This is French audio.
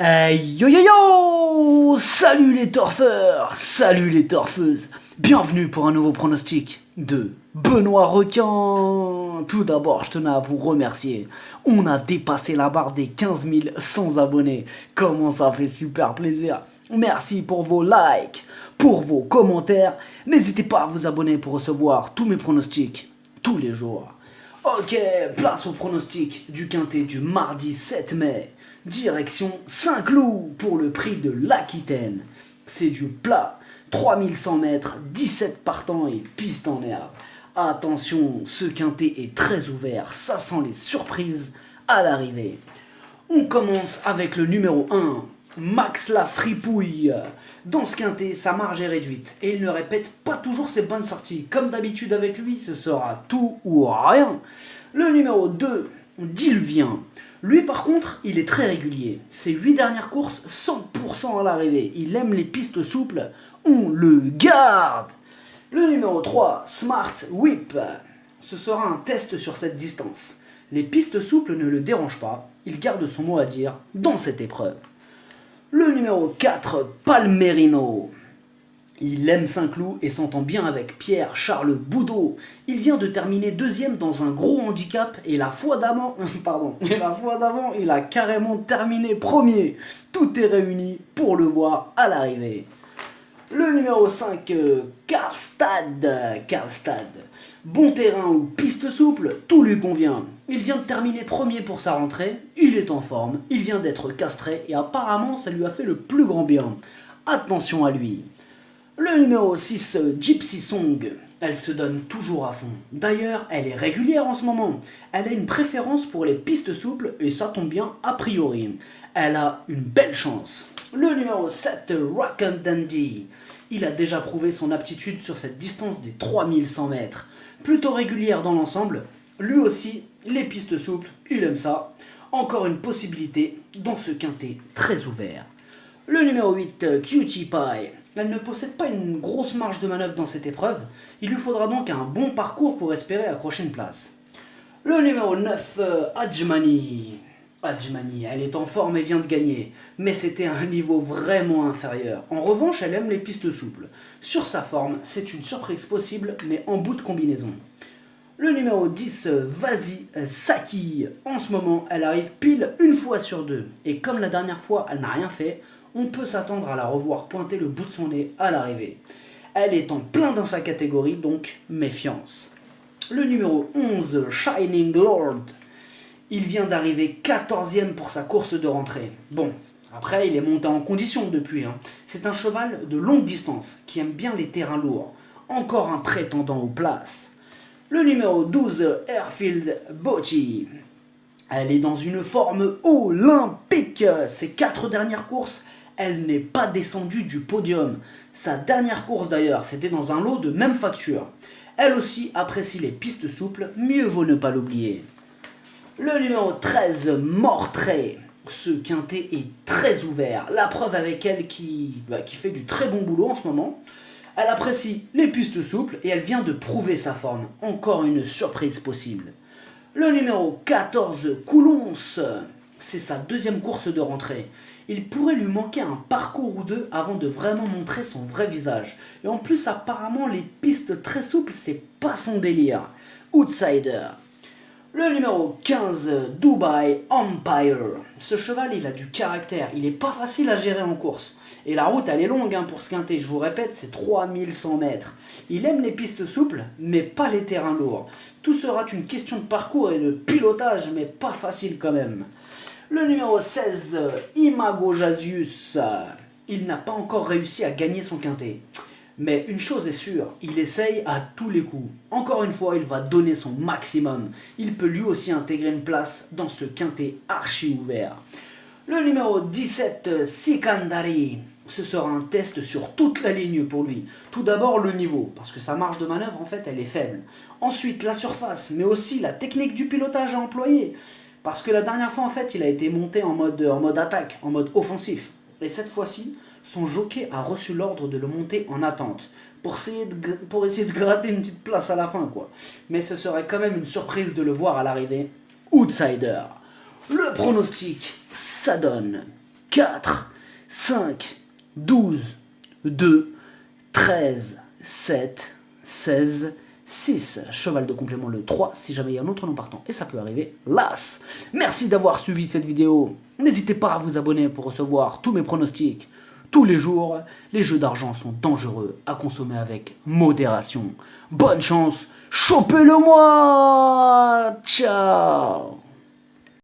Yo yo yo! Salut les torfeurs! Salut les torfeuses! Bienvenue pour un nouveau pronostic de Benoît Requin! Tout d'abord, je tenais à vous remercier. On a dépassé la barre des 15 100 abonnés. Comment ça fait super plaisir! Merci pour vos likes, pour vos commentaires. N'hésitez pas à vous abonner pour recevoir tous mes pronostics tous les jours. Ok, place au pronostic du quintet du mardi 7 mai. Direction Saint-Cloud pour le prix de l'Aquitaine. C'est du plat, 3100 mètres, 17 partants et piste en herbe. Attention, ce quintet est très ouvert, ça sent les surprises à l'arrivée. On commence avec le numéro 1, Max la Fripouille. Dans ce quintet, sa marge est réduite et il ne répète pas toujours ses bonnes sorties. Comme d'habitude avec lui, ce sera tout ou rien. Le numéro 2, Dilvien. Lui par contre, il est très régulier. Ses 8 dernières courses, 100% à l'arrivée. Il aime les pistes souples, on le garde. Le numéro 3, Smart Whip. Ce sera un test sur cette distance. Les pistes souples ne le dérangent pas, il garde son mot à dire dans cette épreuve. Le numéro 4, Palmerino. Il aime Saint-Cloud et s'entend bien avec Pierre-Charles Boudot. Il vient de terminer deuxième dans un gros handicap et la fois d'avant, il a carrément terminé premier. Tout est réuni pour le voir à l'arrivée. Le numéro 5, Karlstad. Bon terrain ou piste souple, tout lui convient. Il vient de terminer premier pour sa rentrée, il est en forme, il vient d'être castré et apparemment ça lui a fait le plus grand bien. Attention à lui. Le numéro 6, Gypsy Song. Elle se donne toujours à fond. D'ailleurs, elle est régulière en ce moment. Elle a une préférence pour les pistes souples et ça tombe bien a priori. Elle a une belle chance. Le numéro 7, Rock and Dandy. Il a déjà prouvé son aptitude sur cette distance des 3100 mètres. Plutôt régulière dans l'ensemble. Lui aussi, les pistes souples, il aime ça. Encore une possibilité dans ce quintet très ouvert. Le numéro 8, Cutie Pie. Elle ne possède pas une grosse marge de manœuvre dans cette épreuve. Il lui faudra donc un bon parcours pour espérer accrocher une place. Le numéro 9, Adjmani. Adjmani, elle est en forme et vient de gagner, mais c'était à un niveau vraiment inférieur. En revanche, elle aime les pistes souples. Sur sa forme, c'est une surprise possible, mais en bout de combinaison. Le numéro 10, Vas-y Saki. En ce moment, elle arrive pile une fois sur deux. Et comme la dernière fois, elle n'a rien fait, on peut s'attendre à la revoir pointer le bout de son nez à l'arrivée. Elle est en plein dans sa catégorie, donc méfiance. Le numéro 11, Shining Lord. Il vient d'arriver 14e pour sa course de rentrée. Bon, après il est monté en condition depuis. C'est un cheval de longue distance qui aime bien les terrains lourds. Encore un prétendant aux places. Le numéro 12, Airfield Bocci. Elle est dans une forme olympique. Ses 4 dernières courses, elle n'est pas descendue du podium. Sa dernière course d'ailleurs, c'était dans un lot de même facture. Elle aussi apprécie les pistes souples, mieux vaut ne pas l'oublier. Le numéro 13, Mortray. Ce quintet est très ouvert. La preuve avec elle qui fait du très bon boulot en ce moment. Elle apprécie les pistes souples et elle vient de prouver sa forme. Encore une surprise possible. Le numéro 14, Coulons. C'est sa deuxième course de rentrée. Il pourrait lui manquer un parcours ou deux avant de vraiment montrer son vrai visage. Et en plus, apparemment, les pistes très souples, c'est pas son délire. Outsider. Le numéro 15, Dubai Empire. Ce cheval, il a du caractère. Il est pas facile à gérer en course. Et la route, elle est longue pour ce quintet. Je vous répète, c'est 3100 mètres. Il aime les pistes souples, mais pas les terrains lourds. Tout sera une question de parcours et de pilotage, mais pas facile quand même. Le numéro 16, Imago Jasius. Il n'a pas encore réussi à gagner son quintet. Mais une chose est sûre, il essaye à tous les coups. Encore une fois, il va donner son maximum. Il peut lui aussi intégrer une place dans ce quintet archi ouvert. Le numéro 17, Sikandari. Ce sera un test sur toute la ligne pour lui. Tout d'abord le niveau, parce que sa marge de manœuvre en fait elle est faible. Ensuite la surface, mais aussi la technique du pilotage à employer. Parce que la dernière fois en fait il a été monté en mode attaque, en mode offensif. Et cette fois-ci, son jockey a reçu l'ordre de le monter en attente. Pour essayer de gratter une petite place à la fin quoi. Mais ce serait quand même une surprise de le voir à l'arrivée. Outsider. Le pronostic, ça donne 4, 5, 12, 2, 13, 7, 16, 6. Cheval de complément le 3, si jamais il y a un autre nom partant, et ça peut arriver, l'As. Merci d'avoir suivi cette vidéo. N'hésitez pas à vous abonner pour recevoir tous mes pronostics tous les jours. Les jeux d'argent sont dangereux à consommer avec modération. Bonne chance, chopez-le moi. Ciao.